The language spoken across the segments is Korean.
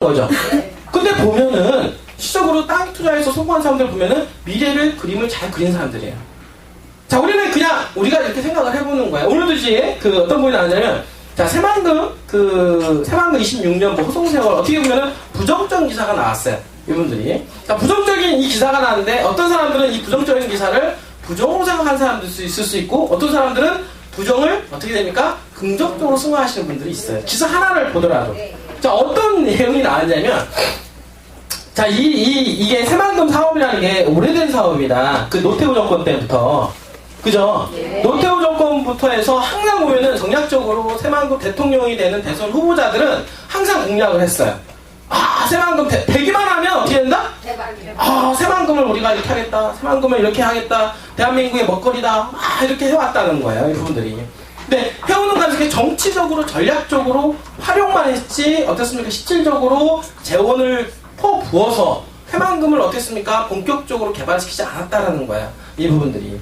거죠. 근데 보면은 실적으로 땅 투자해서 성공한 사람들 보면은 미래를 그림을 잘 그린 사람들이에요. 자, 우리는 그냥 우리가 이렇게 생각을 해보는 거예요. 오늘도 이제 그 어떤 분이 나왔냐면, 자, 새만금 26년 뭐 호송세월 어떻게 보면은 부정적인 기사가 나왔어요. 이분들이. 자, 부정적인 이 기사가 나왔는데 어떤 사람들은 이 부정적인 기사를 부정으로 생각하는 사람들도 있을 수 있고, 어떤 사람들은 부정을 어떻게 됩니까? 긍정적으로 승화하시는 분들이 있어요. 기사 하나를 보더라도. 자, 어떤 내용이 나왔냐면, 자, 이게 새만금 사업이라는 게 오래된 사업이다. 그 노태우 정권 때부터. 그죠? 네. 노태우 정권부터 해서 항상 보면은 정략적으로 새만금 대통령이 되는 대선 후보자들은 항상 공약을 했어요. 아, 새만금 되기만 하면 어떻게 된다? 아, 새만금을 우리가 이렇게 하겠다. 새만금을 이렇게 하겠다. 대한민국의 먹거리다. 아, 이렇게 해왔다는 거예요, 이분들이. 근데 해오는 과정에 정치적으로 전략적으로 활용만 했지 어떻습니까? 실질적으로 재원을 퍼부어서 새만금을 어떻습니까? 본격적으로 개발시키지 않았다라는 거야, 이 부분들이.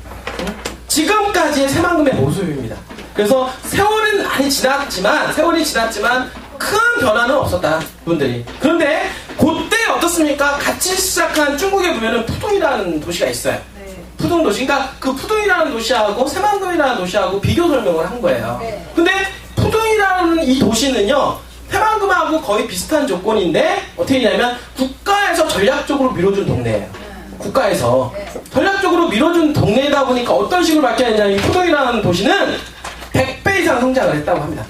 지금까지의 새만금의 모습입니다. 그래서 세월이 지났지만 큰 변화는 없었다, 분들이. 그런데 그때 어떻습니까? 같이 시작한 중국에 보면은 푸둥이라는 도시가 있어요. 푸둥 도시. 그러니까 그 푸둥이라는 도시하고 새만금이라는 도시하고 비교 설명을 한 거예요. 근데 푸둥이라는 이 도시는요, 새만금하고 거의 비슷한 조건인데 어떻게 되냐면 국가에서 전략적으로 밀어준 동네예요. 국가에서 전략적으로 밀어준 동네이다 보니까 어떤 식으로 바뀌었냐면 이 푸둥이라는 도시는 100배 이상 성장을 했다고 합니다.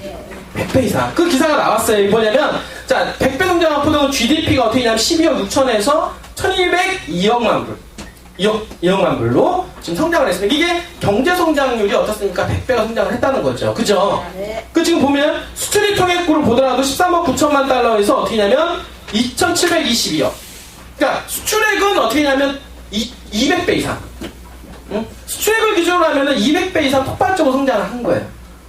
100배 이상. 그 기사가 나왔어요. 뭐냐면, 자, 100배 성장한 푸둥은 GDP가 어떻게 되냐면 12억 6천에서 1202억만 불. 2억만 불로 지금 성장을 했습니다. 이게 경제 성장률이 어떻습니까? 100배가 성장을 했다는 거죠. 그죠? 그 지금 보면 수출입 통행구를 보더라도 13억 9천만 달러에서 어떻게 되냐면 2,722억. 그러니까 수출액은 어떻게 되냐면 200배 이상. 응? 수출액을 기준으로 하면은 200배 이상 폭발적으로 성장을 한 거예요.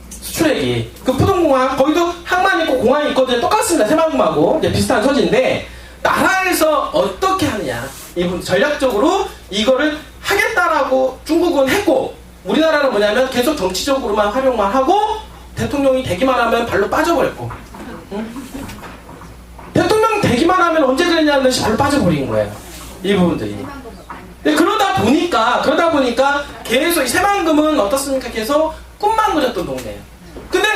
수출액이. 그 푸둥공항, 거기도 항만 있고 공항이 있거든요. 똑같습니다. 새만금하고 이제 비슷한 소지인데, 나라에서 어떻게 하느냐. 이분 전략적으로 이거를 하겠다라고 중국은 했고, 우리나라는 뭐냐면 계속 정치적으로만 활용만 하고 대통령이 되기만 하면 발로 빠져버렸고, 응? 대통령 되기만 하면 언제 되냐는 듯이 발로 빠져버린 거예요, 이 부분들이. 그러다 보니까 계속 이 새만금은 어떻습니까? 계속 꿈만 그렸던 동네예요. 근데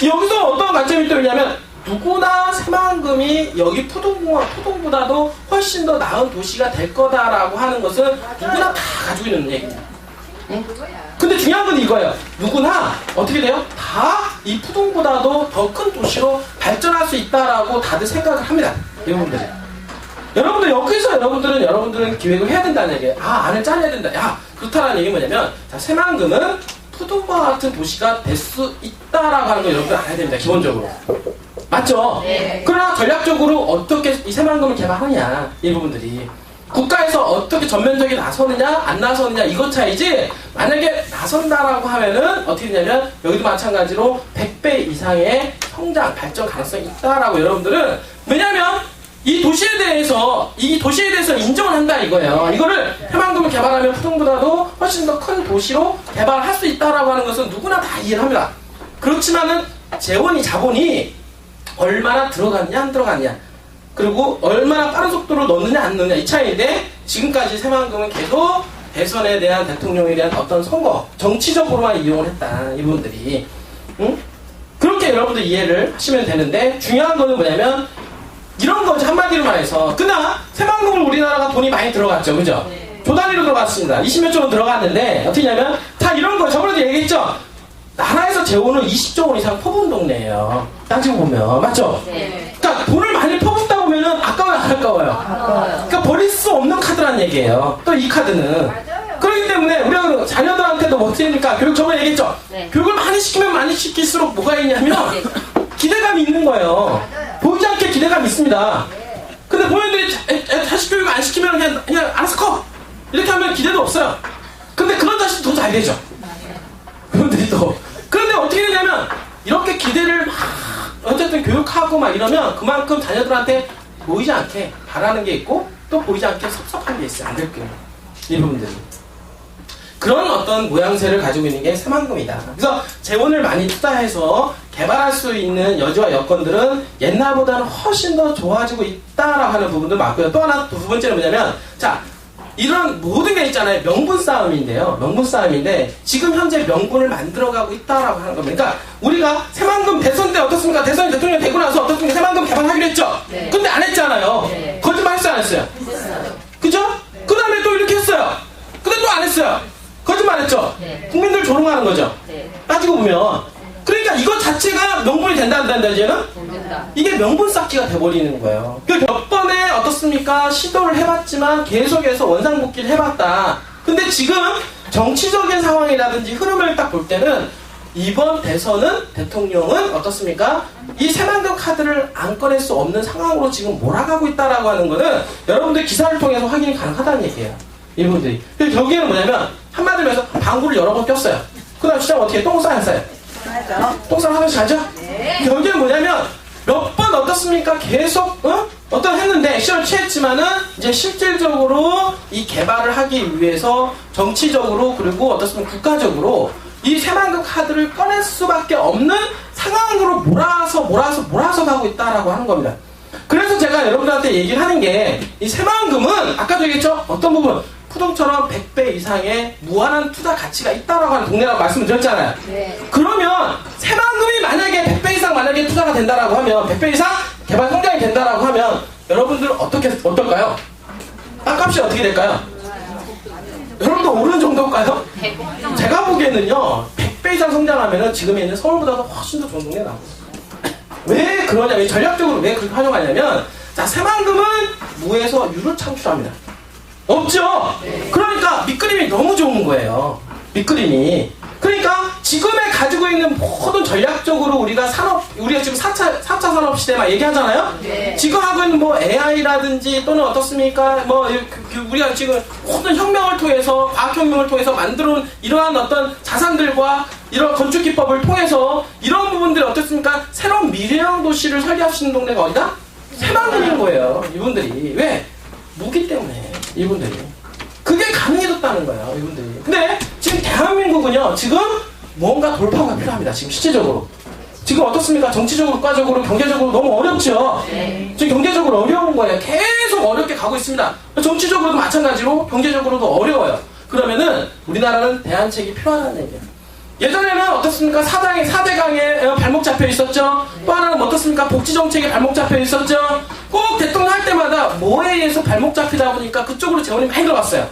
여기서 어떤 관점이 또 있냐면, 누구나 새만금이 여기 푸둥보다도 훨씬 더 나은 도시가 될 거다라고 하는 것은 누구나 다 가지고 있는 얘기입니다. 응? 근데 중요한 건 이거예요. 누구나 어떻게 돼요? 다 이 푸둥보다도 더 큰 도시로 발전할 수 있다라고 다들 생각을 합니다. 여러분들. 여러분들 여기서 여러분들은 기획을 해야 된다는 얘기예요. 아, 안을 짜내야 된다. 야, 그렇다라는 얘기 뭐냐면, 자, 새만금은 푸둥과 같은 도시가 될 수 있다라고 하는 거 여러분들 알아야 됩니다. 기본적으로. 맞죠? 네. 그러나 전략적으로 어떻게 이 새만금을 개발하느냐, 이 부분들이. 국가에서 어떻게 전면적인 나서느냐, 안 나서느냐, 이것 차이지, 만약에 나선다라고 하면은, 어떻게 되냐면, 여기도 마찬가지로 100배 이상의 성장, 발전 가능성이 있다라고 여러분들은, 왜냐면, 이 도시에 대해서 인정을 한다 이거예요. 이거를 새만금을 개발하면 푸둥보다도 훨씬 더 큰 도시로 개발할 수 있다라고 하는 것은 누구나 다 이해를 합니다. 그렇지만은, 자본이 얼마나 들어갔냐, 안 들어갔냐. 그리고 얼마나 빠른 속도로 넣느냐 안 넣느냐 이 차이인데, 지금까지 새만금은 계속 대선에 대한 대통령에 대한 어떤 선거 정치적으로만 이용을 했다, 이분들이. 응? 그렇게 여러분들 이해를 하시면 되는데, 중요한 거는 뭐냐면 이런 거지. 한마디로 말해서, 그러나 새만금을 우리나라가 돈이 많이 들어갔죠, 그죠? 조 단위로 들어갔습니다. 20몇 조 원 들어갔는데 어떻게 냐면, 다 이런 거 저번에도 얘기했죠. 나라에서 재원을 20조 원 이상 퍼부은 동네예요. 따지고 보면. 맞죠? 네. 그러니까 돈을 많이 퍼붓다 보면은 아까워요, 안 아까워요? 그러니까 버릴 수 없는 카드란 얘기예요. 또 이 카드는. 맞아요. 그렇기 때문에 우리가 자녀들한테도 뭐 어떻습니까? 교육 저번에 얘기했죠? 네. 교육을 많이 시키면 많이 시킬수록 뭐가 있냐면, 네. 기대감이 있는 거예요. 맞아요. 보이지 않게 기대감이 있습니다. 네. 근데 본인들이 자식 교육 안 시키면 그냥 알아서 커! 이렇게 하면 기대도 없어요. 근데 그런 자식이 더 잘 되죠. 그분들이 또. 그런데 어떻게 되냐면, 이렇게 기대를 막 어쨌든 교육하고 막 이러면 그만큼 자녀들한테 보이지 않게 바라는 게 있고, 또 보이지 않게 섭섭한 게 있어요. 안 될 거예요, 이 부분들이. 그런 어떤 모양새를 가지고 있는 게 새만금이다. 그래서 재원을 많이 투자해서 개발할 수 있는 여지와 여건들은 옛날보다는 훨씬 더 좋아지고 있다라고 하는 부분도 맞고요. 또 하나, 두 번째는 뭐냐면, 자, 이런 모든 게 있잖아요. 명분 싸움인데요. 명분 싸움인데, 지금 현재 명분을 만들어가고 있다라고 하는 겁니다. 그러니까, 우리가 새만금 대선 때 어떻습니까? 대선 대통령 되고 나서 어떻습니까? 새만금 개발하기로 했죠? 네. 근데 안 했잖아요. 네. 거짓말 했어요? 안 했어요? 했어요. 그죠? 그 다음에 또 이렇게 했어요. 근데 또 안 했어요. 거짓말 했죠? 네. 국민들 조롱하는 거죠? 네. 따지고 보면. 그러니까 이것 자체가 명분이 된다, 안 된다, 이제는? 된다. 이게 명분 쌓기가 돼버리는 거예요. 몇 번에 어떻습니까? 시도를 해봤지만 계속해서 원상복귀를 해봤다. 근데 지금 정치적인 상황이라든지 흐름을 딱 볼 때는 이번 대선은 대통령은 어떻습니까? 이 새만금 카드를 안 꺼낼 수 없는 상황으로 지금 몰아가고 있다라고 하는 거는 여러분들 기사를 통해서 확인이 가능하다는 얘기예요. 이분들이. 근데 결국에는 뭐냐면 한마디로 해서 방구를 여러 번 꼈어요. 그 다음 시작 어떻게 똥 싸야 싸요? 똥 싸면 하나씩 가죠? 네. 결국에는 뭐냐면 몇 번 어떻습니까? 계속 어떤 했는데 액션을 취했지만은 이제 실질적으로 이 개발을 하기 위해서 정치적으로 그리고 어떻습니까? 국가적으로 이 새만금 카드를 꺼낼 수밖에 없는 상황으로 몰아서 가고 있다라고 하는 겁니다. 그래서 제가 여러분들한테 얘기를 하는 게 이 새만금은 아까도 얘기했죠? 어떤 부분? 푸동처럼 100배 이상의 무한한 투자 가치가 있다라고 하는 동네라고 말씀을 드렸잖아요. 네. 그러면 새만금이 만약에 100배 이상 만약에 투자가 된다라고 하면 100배 이상 개발 성장이 된다라고 하면 여러분들 어떨까요? 땅값이 어떻게 될까요? 여러분도 오르는 정도일까요? 제가 보기에는요 100배 이상 성장하면은 지금에 있는 서울보다도 훨씬 더 좋은 동네에 나와요. 왜 그러냐면 전략적으로 왜 그렇게 활용하냐면 자 새만금은 무에서 유를 창출합니다. 없죠? 네. 그러니까 밑그림이 너무 좋은 거예요. 밑그림이. 그러니까 지금에 가지고 있는 모든 전략적으로 우리가 지금 4차 산업 시대 막 얘기하잖아요? 네. 지금 하고 있는 뭐 AI라든지 또는 어떻습니까? 우리가 지금 모든 혁명을 통해서, 과학혁명을 통해서 만들어온 이러한 어떤 자산들과 이런 건축 기법을 통해서 이런 부분들이 어떻습니까? 새로운 미래형 도시를 설계할 수 있는 동네가 어디다? 새만금인 거예요. 이분들이. 왜? 무기 때문에. 이분들이. 그게 가능해졌다는 거예요. 이분들이. 근데 지금 대한민국은요. 지금 뭔가 돌파가 필요합니다. 지금 실제적으로. 지금 어떻습니까? 정치적으로, 국가적으로, 경제적으로 너무 어렵죠? 네. 지금 경제적으로 어려운 거예요. 계속 어렵게 가고 있습니다. 정치적으로도 마찬가지로 경제적으로도 어려워요. 그러면은 우리나라는 대안책이 필요하다는 얘기예요. 예전에는 어떻습니까? 4대강에 발목 잡혀 있었죠? 또 하나는 어떻습니까? 복지정책에 발목 잡혀 있었죠? 꼭 대통령 할 때마다 뭐에 의해서 발목 잡히다 보니까 그쪽으로 재원이 많이 들어갔어요.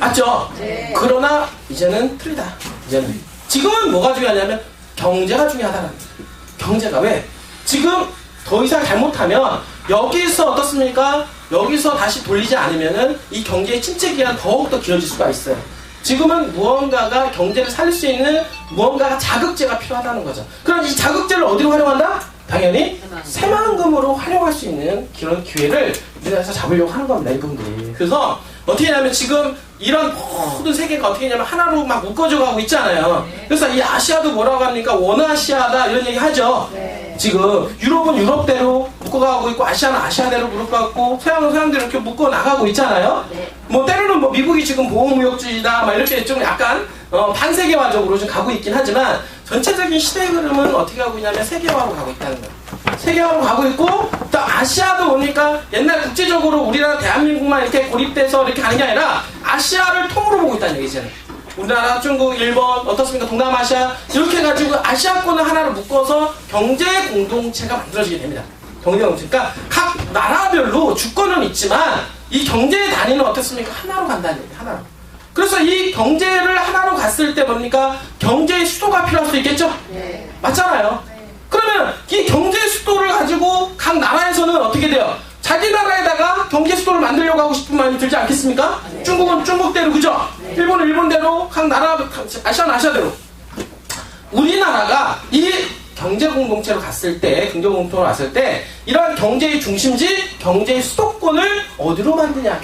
맞죠? 네. 그러나 이제는 틀리다. 이제는. 지금은 뭐가 중요하냐면 경제가 중요하다는 거예요. 경제가 왜? 지금 더 이상 잘못하면 여기서 어떻습니까? 여기서 다시 돌리지 않으면은 이 경제의 침체 기간 더욱더 길어질 수가 있어요. 지금은 무언가가 경제를 살릴 수 있는 무언가가 자극제가 필요하다는 거죠. 그럼 이 자극제를 어디로 활용한다? 당연히 새만금으로 활용할 수 있는 그런 기회를 우리나라에서 잡으려고 하는 겁니다. 이분들이. 그래서 어떻게 하냐면 지금 이런 모든 세계가 어떻게 하냐면 하나로 막 묶어져 가고 있잖아요. 그래서 이 아시아도 뭐라고 합니까? 원아시아다 이런 얘기 하죠. 지금 유럽은 유럽대로 묶어가고 있고 아시아는 아시아대로 묶어가고 서양은 서양대로 이렇게 묶어 나가고 있잖아요. 뭐 때로는 뭐 미국이 지금 보호무역주의다 막 이렇게 좀 약간 반세계화적으로 좀 가고 있긴 하지만 전체적인 시대의 흐름은 어떻게 가고 있냐면 세계화로 가고 있다는 거예요. 세계화로 가고 있고 또 아시아도 보니까 옛날 국제적으로 우리나라 대한민국만 이렇게 고립돼서 이렇게 가는 게 아니라 아시아를 통으로 보고 있다는 얘기잖아요. 우리나라, 중국, 일본, 어떻습니까? 동남아시아 이렇게 해가지고 아시아권을 하나로 묶어서 경제 공동체가 만들어지게 됩니다. 경제 공동체. 그러니까 각 나라별로 주권은 있지만 이 경제의 단위는 어떻습니까? 하나로 간다는 얘기예요. 하나로. 그래서 이 경제를 하나로 갔을 때 뭡니까? 경제의 수도가 필요할 수 있겠죠? 네. 맞잖아요. 네. 그러면 이 경제의 수도를 가지고 각 나라에서는 어떻게 돼요? 자기 나라에다가 경제 수도를 만들려고 하고 싶은 마음이 들지 않겠습니까? 네. 중국은 중국대로 그죠? 네. 일본은 일본대로 각 나라, 아시아는 아시아대로. 우리나라가 이 경제 공동체로 갔을 때, 경제 공동체로 갔을 때 이러한 경제의 중심지, 경제의 수도권을 어디로 만드냐?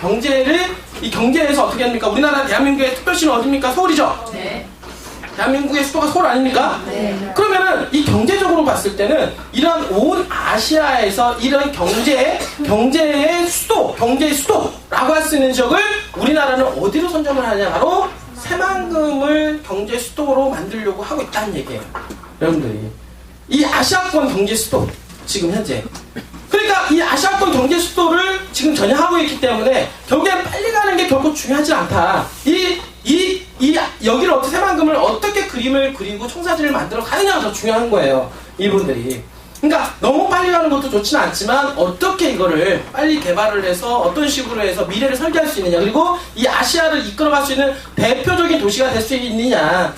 이 경제에서 어떻게 합니까? 우리나라 대한민국의 특별시는 어디입니까? 서울이죠? 네. 대한민국의 수도가 서울 아닙니까? 네. 그러면은 이 경제적으로 봤을 때는 이런 온 아시아에서 이런 경제의 수도라고 할 수 있는 지역을 우리나라는 어디로 선정을 하냐? 바로 새만금을 경제 수도로 만들려고 하고 있다는 얘기예요. 여러분들이. 이 아시아권 경제 수도, 지금 현재. 그러니까 이 아시아권 경제 수도를 지금 전향하고 있기 때문에 결국엔 빨리 가는 게 결국 중요하지 않다. 여기를 새만금을 어떻게 그림을 그리고 청사진을 만들어 가느냐가 더 중요한 거예요. 이분들이. 그러니까 너무 빨리 가는 것도 좋지는 않지만 어떻게 이거를 빨리 개발을 해서 어떤 식으로 해서 미래를 설계할 수 있느냐, 그리고 이 아시아를 이끌어갈 수 있는 대표적인 도시가 될 수 있느냐,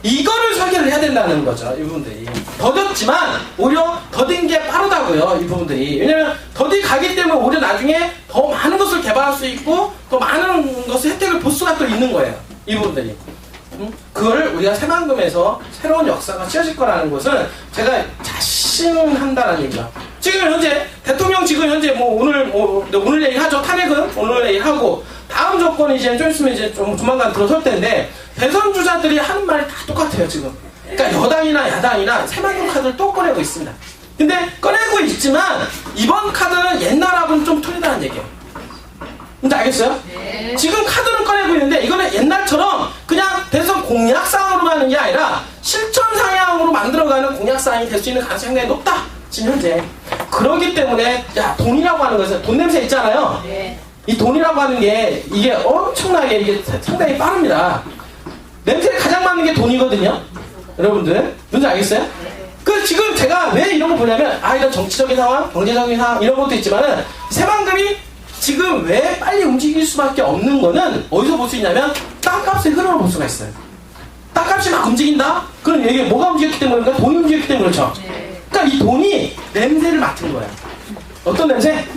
이거를 설계를 해야 된다는 거죠. 이분들이 더뎠지만 오히려 더딘 게 빠르다고요. 이분들이. 왜냐면 더디 가기 때문에 오히려 나중에 더 많은 것을 개발할 수 있고 더 많은 것을 혜택을 볼 수가 또 있는 거예요. 이분들이. 그걸 우리가 새만금에서 새로운 역사가 씌워질 거라는 것은 제가 자신한다는 얘기죠. 지금 현재 대통령 지금 현재 오늘 얘기하죠. 탄핵은 오늘 얘기하고 다음 조건이 이제 좀 있으면 이제 좀 조만간 들어설 텐데 대선 주자들이 하는 말이 다 똑같아요 지금. 그러니까 여당이나 야당이나 새만금 카드를 또 꺼내고 있습니다. 근데 꺼내고 있지만 이번 카드는 옛날하고는 좀 틀리다는 얘기예요. 뭔지 알겠어요? 네. 지금 카드는 꺼내고 있는데 이거는 옛날처럼 그냥 대선 공약사항으로 가는 게 아니라 실천 상향으로 만들어가는 공약사항이 될 수 있는 가능성이 상당히 높다. 지금 현재. 그러기 때문에 야 돈이라고 하는 것은 돈 냄새 있잖아요. 네. 이 돈이라고 하는 게 이게 엄청나게 이게 상당히 빠릅니다. 냄새를 가장 맡는 게 돈이거든요. 여러분들 뭔지 알겠어요? 그 지금 제가 왜 이런 거 보냐면 이런 정치적인 상황, 경제적인 상황 이런 것도 있지만은 새만금이 지금 왜 빨리 움직일 수밖에 없는 거는 어디서 볼 수 있냐면 땅값의 흐름을 볼 수가 있어요. 땅값이 막 움직인다? 그럼 이게 뭐가 움직였기 때문인가? 돈이 움직였기 때문에 그렇죠. 그러니까 이 돈이 냄새를 맡은 거예요. 어떤 냄새?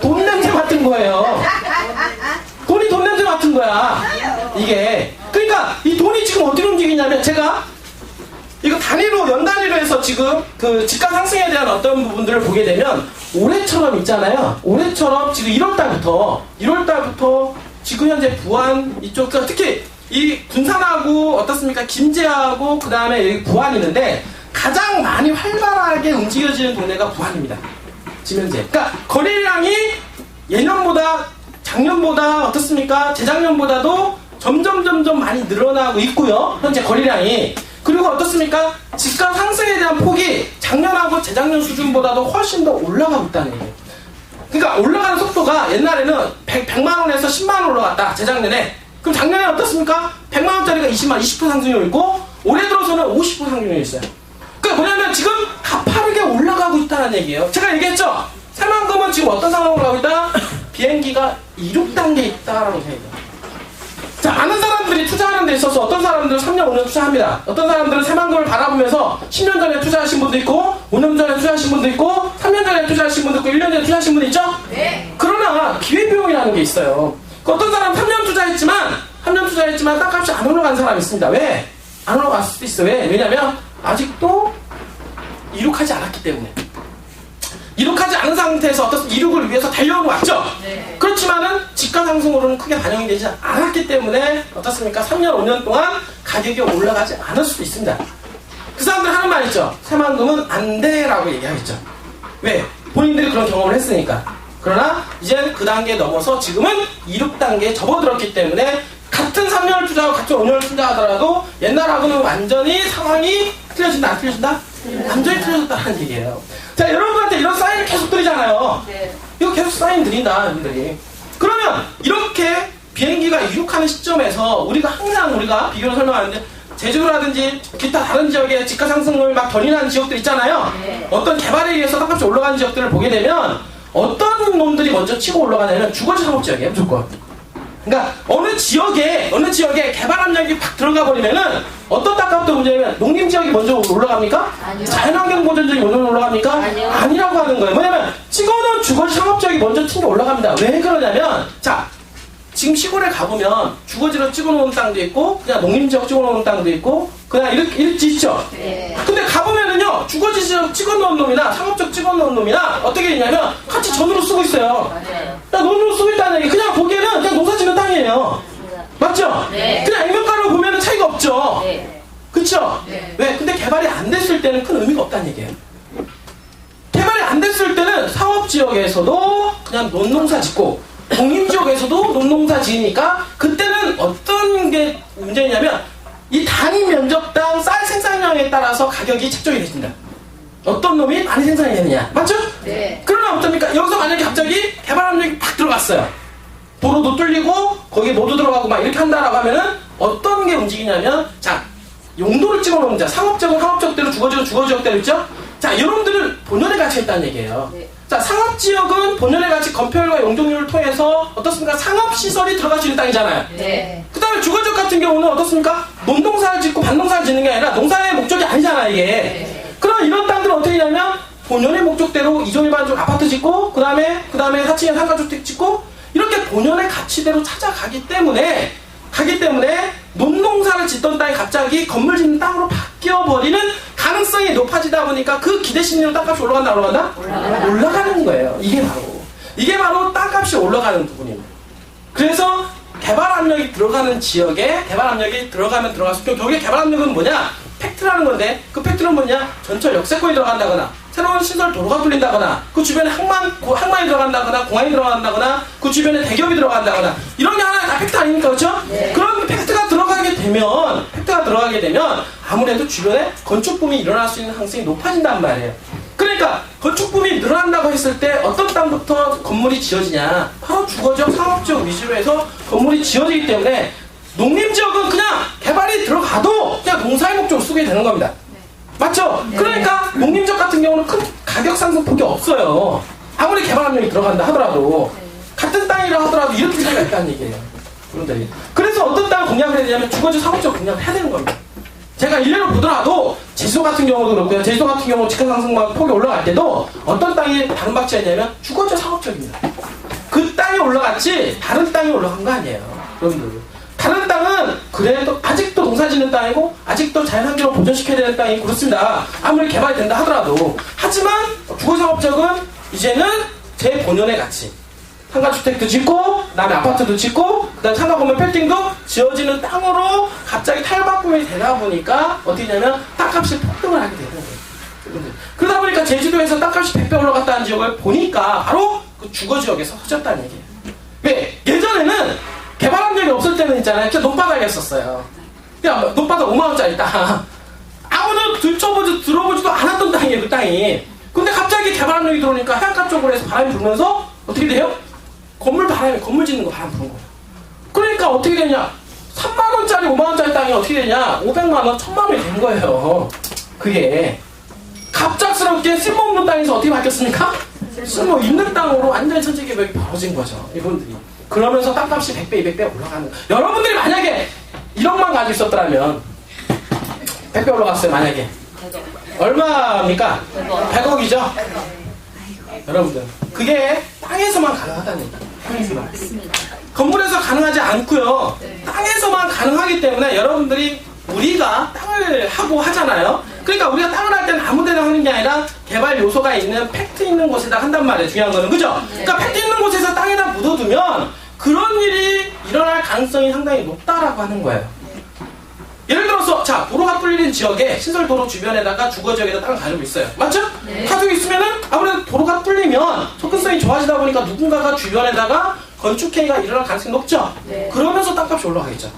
돈 냄새 맡은 거예요. 돈이 돈 냄새 맡은 거야. 이게. 그러니까 이 돈이 지금 어디로 움직이냐면 제가 이거 연 단위로 해서 지금 그 집값 상승에 대한 어떤 부분들을 보게 되면 올해처럼 있잖아요. 올해처럼 지금 1월달부터 지금 현재 부안 이쪽, 특히 이 군산하고 어떻습니까? 김제하고 그 다음에 부안이 있는데 가장 많이 활발하게 움직여지는 동네가 부안입니다. 지금 현재. 그러니까 거래량이 예년보다 작년보다 어떻습니까? 재작년보다도 점점 많이 늘어나고 있고요. 현재 거래량이. 그리고 어떻습니까? 집값 상승에 대한 폭이 작년하고 재작년 수준보다도 훨씬 더 올라가고 있다는 얘기예요. 그러니까 올라가는 속도가 옛날에는 100만 원에서 10만 원 올라갔다. 재작년에. 그럼 작년에 어떻습니까? 100만 원짜리가 20% 상승률이 있고 올해 들어서는 50% 상승률이 있어요. 그러니까 뭐냐면 지금 가파르게 올라가고 있다는 얘기예요. 제가 얘기했죠? 새만금은 지금 어떤 상황으로 가고 있다? 비행기가 이륙단계에 있다라고 얘기해요. 자, 많은 사람들이 투자하는 데 있어서 어떤 사람들은 3년, 5년 투자합니다. 어떤 사람들은 새만금을 바라보면서 10년 전에 투자하신 분도 있고 5년 전에 투자하신 분도 있고 3년 전에 투자하신 분도 있고 1년 전에 투자하신 분도 있죠? 네. 그러나 기회비용이라는 게 있어요. 어떤 사람은 3년 투자했지만 땅값이 안 올라간 사람이 있습니다. 왜? 안 올라갈 수도 있어요. 왜? 왜냐면 아직도 이륙하지 않았기 때문에. 이륙하지 않은 상태에서 어떤 이륙을 위해서 달려오는 거 맞죠? 네. 그렇지만은 집가 상승으로는 크게 반영이 되지 않았기 때문에 어떻습니까? 3년, 5년 동안 가격이 올라가지 않을 수도 있습니다. 그 사람들 하는 말 있죠? 새만금은 안 돼라고 얘기하겠죠. 왜? 본인들이 그런 경험을 했으니까. 그러나 이제 그 단계에 넘어서 지금은 이륙 단계에 접어들었기 때문에 같은 3년을 투자하고 같은 5년을 투자하더라도 옛날하고는 완전히 상황이 틀려진다, 안 틀려진다? 완전히 틀려졌다는 얘기예요. 자, 여러분한테 이런 사인을 계속 드리잖아요. 네. 이거 계속 사인 드린다, 여러분들이. 그러면 이렇게 비행기가 이륙하는 시점에서 우리가 비교를 설명하는데 제주도라든지 기타 다른 지역에 집가 상승을 막 견인하는 지역들 있잖아요. 네. 어떤 개발에 의해서 땅값이 올라가는 지역들을 보게 되면 어떤 놈들이 먼저 치고 올라가냐면 주거지 상업 지역이에요, 무조건. 그러니까 어느 지역에 개발 압력이 팍 들어가 버리면은 어떤 땅값도 문제냐면 농림 지역이 먼저 올라갑니까? 아니요. 자연환경 보전 지역이 먼저 올라갑니까? 아니요. 아니라고 하는 거예요. 뭐냐면 찍어놓은 주거지 상업 지역이 먼저 튕겨 올라갑니다. 왜 그러냐면 자, 지금 시골에 가보면 주거지로 찍어놓은 땅도 있고 그냥 농림 지역 찍어놓은 땅도 있고 그냥 이렇게 있죠. 네. 근데 가보면은요 주거지 지역 찍어놓은 놈이나 상업적 찍어놓은 놈이나 어떻게 되냐면 같이 전으로 쓰고 있어요. 맞아요. 논으로 쓰고 있다는 얘기. 그냥 보기에는 그냥 농사짓는 땅이에요. 맞죠? 네. 그냥 액면가로 보면은 차이가 없죠. 네. 그쵸? 네. 왜? 근데 개발이 안 됐을 때는 큰 의미가 없다는 얘기예요. 개발이 안 됐을 때는 사업지역에서도 그냥 논농사 짓고 농림지역에서도 논농사 지으니까 그때는 어떤 게 문제냐면 이 단위 면적당 쌀 생산량에 따라서 가격이 책정이 되십니다. 어떤 놈이 많이 생산이 되느냐. 맞죠? 네. 그러면 어떻습니까? 여기서 만약에 갑자기 개발압력이 팍 들어갔어요. 도로도 뚫리고 거기 모두 들어가고 막 이렇게 한다라고 하면은 어떤 게 움직이냐면 자 용도를 찍어놓은 자 상업적은 상업적대로 주거지역은 주거지역대로 있죠? 자 여러분들은 본연의 가치가 있다는 얘기예요. 네. 자 상업지역은 본연의 가치 건폐율과 용적률을 통해서 어떻습니까? 상업시설이 들어갈 수 있는 땅이잖아요. 네. 그 다음에 주거지역 같은 경우는 어떻습니까? 논농사를 짓고 밭농사를 짓는 게 아니라 농사의 목적이 아니잖아 이게. 네. 그럼 이런 땅들은 어떻게 되냐면 본연의 목적대로 이종일반적 아파트 짓고 그 다음에 4층에 상가주택 짓고 이렇게 본연의 가치대로 찾아가기 때문에 논농사를 짓던 땅이 갑자기 건물 짓는 땅으로 바뀌어버리는 가능성이 높아지다 보니까 그 기대 심리로 땅값이 올라간다 안 올라간다? 올라가는 거예요. 이게 바로 땅값이 올라가는 부분입니다. 그래서 개발 압력이 들어가는 지역에 개발 압력이 들어가면 들어갈수록 결국에 개발 압력은 뭐냐? 팩트라는 건데 그 팩트는 뭐냐? 전철 역세권이 들어간다거나 새로운 시설 도로가 뚫린다거나 그 주변에 항만이 들어간다거나 공항이 들어간다거나 그 주변에 대기업이 들어간다거나 이런 게 하나의 다 팩트 아닙니까? 그렇죠? 네. 그런 팩트가 들어가게 되면 아무래도 주변에 건축붐이 일어날 수 있는 가능성이 높아진단 말이에요. 그러니까 건축붐이 늘어난다고 했을 때 어떤 땅부터 건물이 지어지냐? 바로 주거지역, 상업지역 위주로 해서 건물이 지어지기 때문에 농림지역은 그냥 개발이 들어가도 그냥 농사의 목적으로 쓰게 되는 겁니다. 맞죠? 네. 그러니까 농림지역 같은 경우는 큰 가격 상승폭이 없어요. 아무리 개발 압력이 들어간다 하더라도 같은 땅이라 하더라도 이런 차이가 있다는 얘기예요. 그래서 어떤 땅을 공략을 해야 되냐면 주거지역, 상업지역 공략을 해야 되는 겁니다. 제가 일례로 보더라도 제주도 같은 경우도 그렇고요. 제주도 같은 경우 집값 상승만 폭이 올라갈 때도 어떤 땅이 다른 박지였냐면 주거지역, 상업지역입니다. 그 땅이 올라갔지 다른 땅이 올라간 거 아니에요. 여러분들. 다른 땅은 그래도 아직도 농사짓는 땅이고 아직도 자연환경을 보존시켜야 되는 땅이고 그렇습니다. 아무리 개발이 된다 하더라도. 하지만 주거상업지역은 이제는 제 본연의 가치. 상가주택도 짓고 그다음에 아파트도 짓고 그다음에 상가건물 빌딩도 지어지는 땅으로 갑자기 탈바꿈이 되다 보니까 어떻게 되냐면 땅값이 폭등을 하게 되는 거예요. 그러다 보니까 제주도에서 땅값이 100배 올라갔다는 지역을 보니까 바로 그 주거지역에서 터졌다는 얘기예요. 왜? 예전에는 개발 압력이 없을 때는 있잖아요. 그냥 논바닥이었었어요. 그냥 논바닥 5만원짜리 땅. 아무도 들어보지도 않았던 땅이에요, 그 땅이. 근데 갑자기 개발 압력이 들어오니까 해안가 쪽으로 해서 바람이 불면서 어떻게 돼요? 건물 짓는 거 바람 부는 거예요. 그러니까 어떻게 되냐? 3만원짜리, 5만원짜리 땅이 어떻게 되냐? 500만원, 1000만원이 된 거예요. 그게. 갑작스럽게 쓸모없는 땅에서 어떻게 바뀌었습니까? 쓸모 있는 땅으로 완전히 천지개벽이 벌어진 거죠. 이분들이. 그러면서 땅값이 100배, 200배 올라가는 거예요. 여러분들이 만약에 1억만 가지고 있었더라면 100배 올라갔어요, 만약에. 얼마입니까? 100억이죠? 여러분들. 그게 땅에서만 가능하다는 얘기예요. 땅에서만. 건물에서 가능하지 않고요. 땅에서만 가능하기 때문에 여러분들이 우리가 땅을 하고 하잖아요. 그러니까 우리가 땅을 할 때는 아무 데나 하는 게 아니라 개발 요소가 있는 팩트 있는 곳에다 한단 말이에요. 중요한 거는. 그죠? 그러니까 팩트 있는 곳에서 땅에다 묻어두면 그런 일이 일어날 가능성이 상당히 높다라고 하는 거예요. 예를 들어서 자 도로가 뚫린 지역에 신설도로 주변에다가 주거지역에다 땅을 가지고 있어요. 맞죠? 네. 가지고 있으면은 아무래도 도로가 뚫리면 접근성이 좋아지다 보니까 누군가가 주변에다가 건축행위가 일어날 가능성이 높죠? 네. 그러면서 땅값이 올라가겠죠.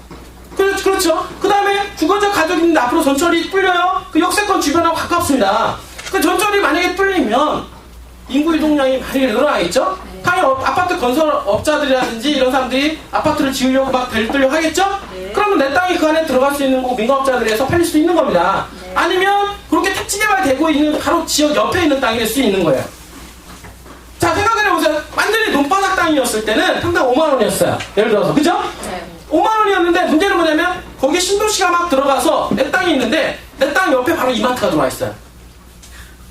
그렇죠? 그 다음에 주거지역 가지고 있는데 앞으로 전철이 뚫려요? 그 역세권 주변하고 가깝습니다. 그 전철이 만약에 뚫리면 인구 이동량이 많이 늘어나겠죠? 당연히 아파트 건설업자들이라든지 이런 사람들이 아파트를 지으려고 막 들뜨려고 하겠죠? 네. 그러면 내 땅이 그 안에 들어갈 수 있는 거고 민간업자들에서 팔릴 수도 있는 겁니다. 네. 아니면 그렇게 택지 개발되고 있는 바로 지역 옆에 있는 땅이 될 수 있는 거예요. 자 생각해보세요. 완전히 논바닥 땅이었을 때는 평당 5만원이었어요. 예를 들어서. 그죠? 네. 5만원이었는데 문제는 뭐냐면 거기 신도시가 막 들어가서 내 땅이 있는데 내 땅 옆에 바로 이마트가 들어와 있어요.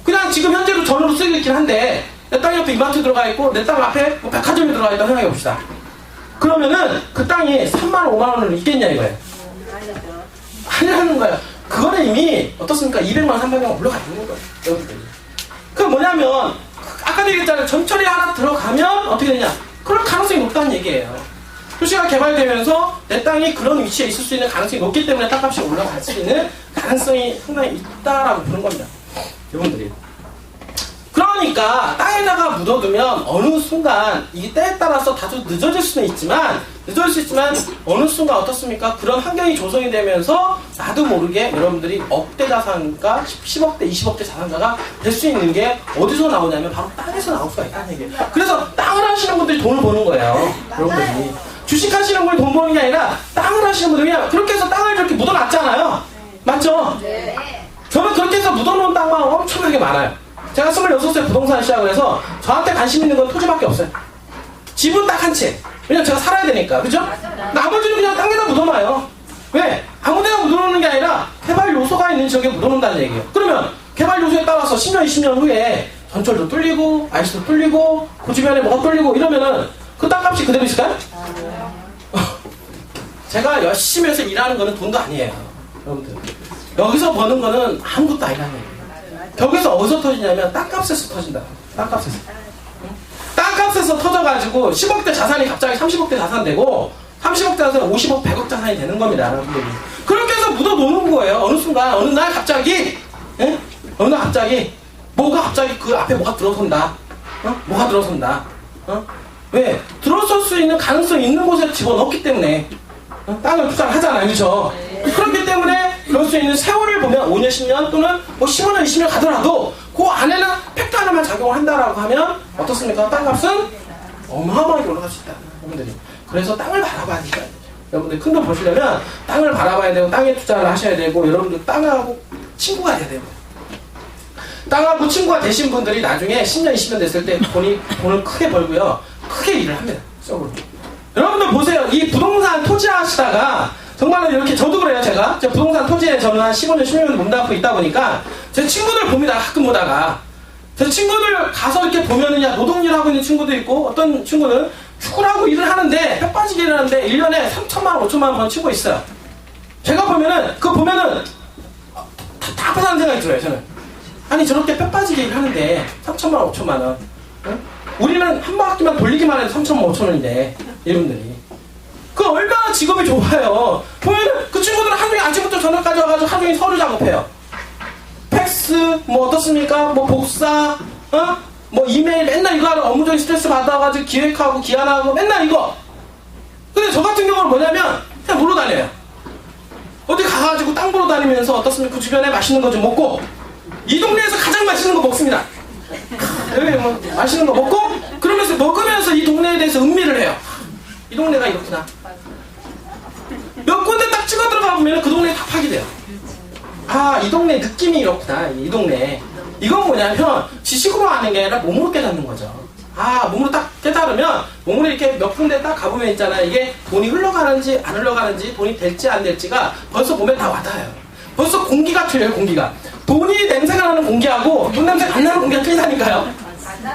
그냥 지금 현재로 전으로 쓰고 있긴 한데 내 땅 옆에 이마트 들어가 있고 내 땅 앞에 뭐 백화점이 들어가 있다고 생각해 봅시다. 그러면은 그 땅이 3만원, 5만원을 있겠냐 이거예요. 아니라는 거예요. 그거는 이미 어떻습니까? 200만원, 300만원 올라가 있는 거예요. 여러분들이. 그 뭐냐면 아까도 얘기했잖아요. 전철이 하나 들어가면 어떻게 되냐? 그럴 가능성이 높다는 얘기예요. 도시가 개발되면서 내 땅이 그런 위치에 있을 수 있는 가능성이 높기 때문에 땅값이 올라갈 수 있는 가능성이 상당히 있다라고 보는 겁니다. 여러분들이. 그러니 이러니까 땅에다가 묻어두면 어느 순간 이게 때에 따라서 다소 늦어질 수는 있지만 어느 순간 어떻습니까? 그런 환경이 조성이 되면서 나도 모르게 여러분들이 억대 자산가 10억대 20억대 자산가가 될 수 있는 게 어디서 나오냐면 바로 땅에서 나올 수가 있다는 얘기예요. 그래서 땅을 하시는 분들이 돈을 버는 거예요. 여러분들이 주식 하시는 분이 돈 버는 게 아니라 땅을 하시는 분들이 그냥 그렇게 해서 땅을 이렇게 묻어놨잖아요. 맞죠? 네. 저는 그렇게 해서 묻어놓은 땅만 엄청나게 많아요. 제가 26세 부동산 시작을 해서 저한테 관심 있는 건 토지밖에 없어요. 집은 딱 한 채. 왜냐면 제가 살아야 되니까. 그죠? 나머지는 그냥 땅에다 묻어놔요. 왜? 아무데나 묻어놓는 게 아니라 개발 요소가 있는 지역에 묻어놓는다는 얘기예요. 그러면 개발 요소에 따라서 10년, 20년 후에 전철도 뚫리고 IC도 뚫리고 그 주변에 뭐가 뚫리고 이러면은 그 땅값이 그대로 있을까요? 제가 열심히 해서 일하는 거는 돈도 아니에요. 여러분들. 여기서 버는 거는 아무것도 아니라는 얘기예요. 여기서 어디서 터지냐면 땅값에서 터진다. 땅값에서. 땅값에서 터져가지고 10억대 자산이 갑자기 30억대 자산 되고 30억대 자산 50억, 100억 자산이 되는 겁니다. 여러분들이. 그렇게 해서 묻어 놓는 거예요. 어느 순간, 어느 날 갑자기, 예? 어느 날 갑자기, 뭐가 갑자기 그 앞에 뭐가 들어선다. 뭐가 들어선다. 왜? 들어설 수 있는 가능성이 있는 곳에 집어넣기 때문에 땅을 투자를 하잖아요. 그렇죠? 그렇기 때문에 그럴 수 있는 세월을 보면 5년, 10년 또는 뭐 15년, 20년 가더라도 그 안에는 팩트 하나만 작용을 한다라고 하면 어떻습니까? 땅값은 어마어마하게 올라갈 수 있다. 여러분들이. 그래서 땅을 바라봐야 돼요. 여러분들 큰 돈 버시려면 땅을 바라봐야 되고 땅에 투자를 하셔야 되고 여러분들 땅하고 친구가 돼야 돼요. 땅하고 친구가 되신 분들이 나중에 10년, 20년 됐을 때 돈을 크게 벌고요. 크게 일을 합니다. 속으로. 여러분들 보세요. 이 부동산 토지 하시다가 정말로 이렇게 저도 그래요. 제가 부동산 토지에 저는 한 15년, 16년 몸담고 있다 보니까 제 친구들 봅니다. 가끔 보다가 제 친구들 가서 이렇게 보면은 야 노동일 하고 있는 친구도 있고 어떤 친구는 축구를 일을 하는데 뼈 빠지게 일을 하는데 1년에 3천만 원, 5천만 원 버는 친구가 있어요. 제가 보면은 그거 보면은 답답하다는 생각이 들어요. 저는 아니 저렇게 뼈 빠지게 일을 하는데 3천만 원, 5천만 원 응? 우리는 한 바퀴만 돌리기만 해도 3천만 5천 원인데 여러분들이 그 얼마나 직업이 좋아요. 보면은 그 친구들은 하루 종일 아침부터 저녁까지 와가지고 하루 종일 서류 작업해요. 팩스 뭐 어떻습니까? 뭐 복사 뭐 이메일 맨날 이거 하러 업무적인 스트레스 받아가지고 기획하고 기한하고 맨날 이거. 근데 저 같은 경우는 뭐냐면 그냥 놀러 다녀요. 어디 가가지고 땅 보러 다니면서 어떻습니까? 그 주변에 맛있는 거 좀 먹고 이 동네에서 가장 맛있는 거 먹습니다. 여기 뭐 맛있는 거 먹고 그러면서 먹으면서 이 동네에 대해서 음미를 해요. 이 동네가 이렇구나. 몇 군데 딱 찍어 들어가 보면 그 동네 다 파괴돼요. 아, 이 동네 느낌이 이렇구나. 이 동네. 이건 뭐냐면 지식으로 아는 게 아니라 몸으로 깨닫는 거죠. 아, 몸으로 딱 깨달으면 몸으로 이렇게 몇 군데 딱 가보면 있잖아요. 이게 돈이 흘러가는지 안 흘러가는지 돈이 될지 안 될지가 벌써 몸에 다 와닿아요. 벌써 공기가 틀려요. 공기가. 돈이 냄새가 나는 공기하고 돈 냄새가 안 나는 공기가 틀리다니까요.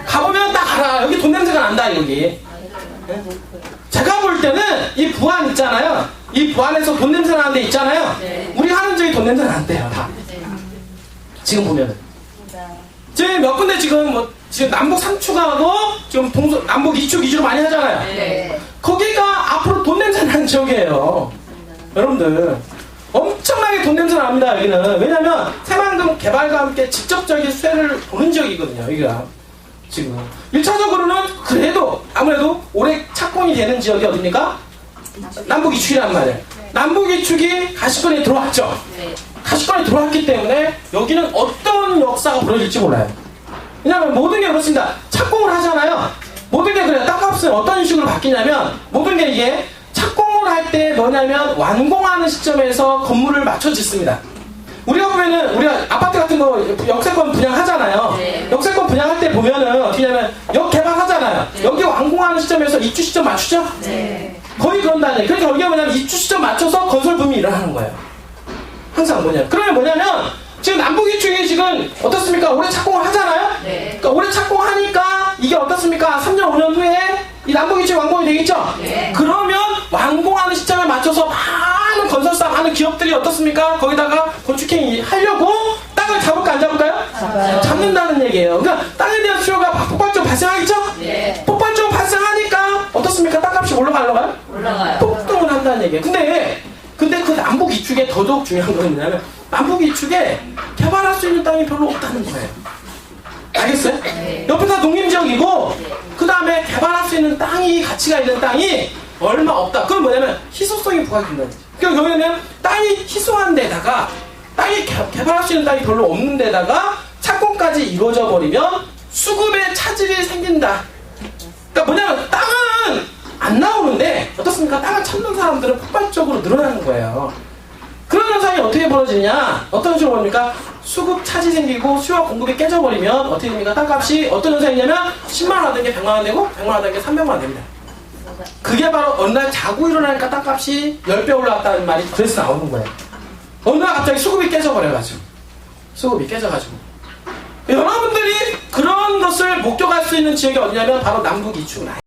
가보면 딱 알아. 여기 돈 냄새가 난다. 여기. 제가 볼 때는 이 부안 있잖아요. 이 부안에서 돈 냄새 나는 데 있잖아요. 우리 하는 쪽이 돈 냄새 난대요. 다. 지금 보면은. 지금 몇 군데 지금 지금 남북 3축하고 지금 남북 2축 위주로 많이 하잖아요. 거기가 앞으로 돈 냄새 나는 지역이에요. 여러분들. 엄청나게 돈 냄새 납니다. 여기는. 왜냐면 새만금 개발과 함께 직접적인 수혜를 보는 지역이거든요. 여기가. 지금 1차적으로는 그래도 아무래도 올해 착공이 되는 지역이 어딥니까? 남북 2축이란 말이에요. 남북 2축이 가시권에 들어왔죠. 가시권에 들어왔기 때문에 여기는 어떤 역사가 벌어질지 몰라요. 왜냐하면 모든 게 그렇습니다. 착공을 하잖아요. 모든 게 그래요. 땅값은 어떤 식으로 바뀌냐면 모든 게 이게 착공을 할 때 뭐냐면 완공하는 시점에서 건물을 맞춰 짓습니다. 우리가 보면은 우리가 아파트 같은 거 역세권 분양하잖아요. 역세권 분양할 때 보면은 어떻게냐면 역 개발하잖아요. 여기 완공하는 시점에서 입주 시점 맞추죠? 거의 그런다는 얘기. 그러니까 여기가 뭐냐면 입주 시점 맞춰서 건설 붐이 일어나는 거예요. 항상 뭐냐면. 그러면 뭐냐면 지금 남북 이축이 지금 어떻습니까? 올해 착공을 하잖아요? 그러니까 올해 착공하니까 이게 어떻습니까? 3년, 5년 후에 이 남북 이축이 완공이 되겠죠? 그러면 완공하는 시점에 맞춰서 많은 건설사, 많은 기업들이 어떻습니까? 거기다가 건축행위 하려고 땅을 잡을까 안 잡을까요? 잡는다는 얘기예요. 그러니까 땅에 대한 수요가 폭발적으로 발생하겠죠? 폭발적으로 발생하니까 어떻습니까? 땅값이 올라가요? 폭등을 한다는 얘기예요. 근데 그 남북 이축에 더더욱 중요한 건 뭐냐면 남북 이축에 개발할 수 있는 땅이 별로 없다는 거예요. 알겠어요? 옆에 다 농림지역이고 그 다음에 개발할 수 있는 땅이 가치가 있는 땅이 얼마 없다. 그건 뭐냐면 희소성이 부각된다는 거죠. 그러니까 여기는 땅이 희소한 데다가 땅이 개발할 수 있는 땅이 별로 없는 데다가 착공까지 이루어져 버리면 수급의 차질이 생긴다. 그러니까 뭐냐면 땅은 안 나오는데 어떻습니까? 땅을 찾는 사람들은 폭발적으로 늘어나는 거예요. 그런 현상이 어떻게 벌어지냐? 어떤 식으로 보니까 수급 차질이 생기고 수요와 공급이 깨져버리면 어떻게 됩니까? 땅값이 어떤 현상이냐면 10만 원 하던 게 100만 원 되고 100만 원 하던 게 300만 원 됩니다. 그게 바로 어느 날 자고 일어나니까 땅값이 10배 올라갔다는 말이 그래서 나오는 거예요. 어느 날 갑자기 수급이 깨져버려가지고 여러분들이 그런 것을 목격할 수 있는 지역이 어디냐면 바로 남북 이축 라인.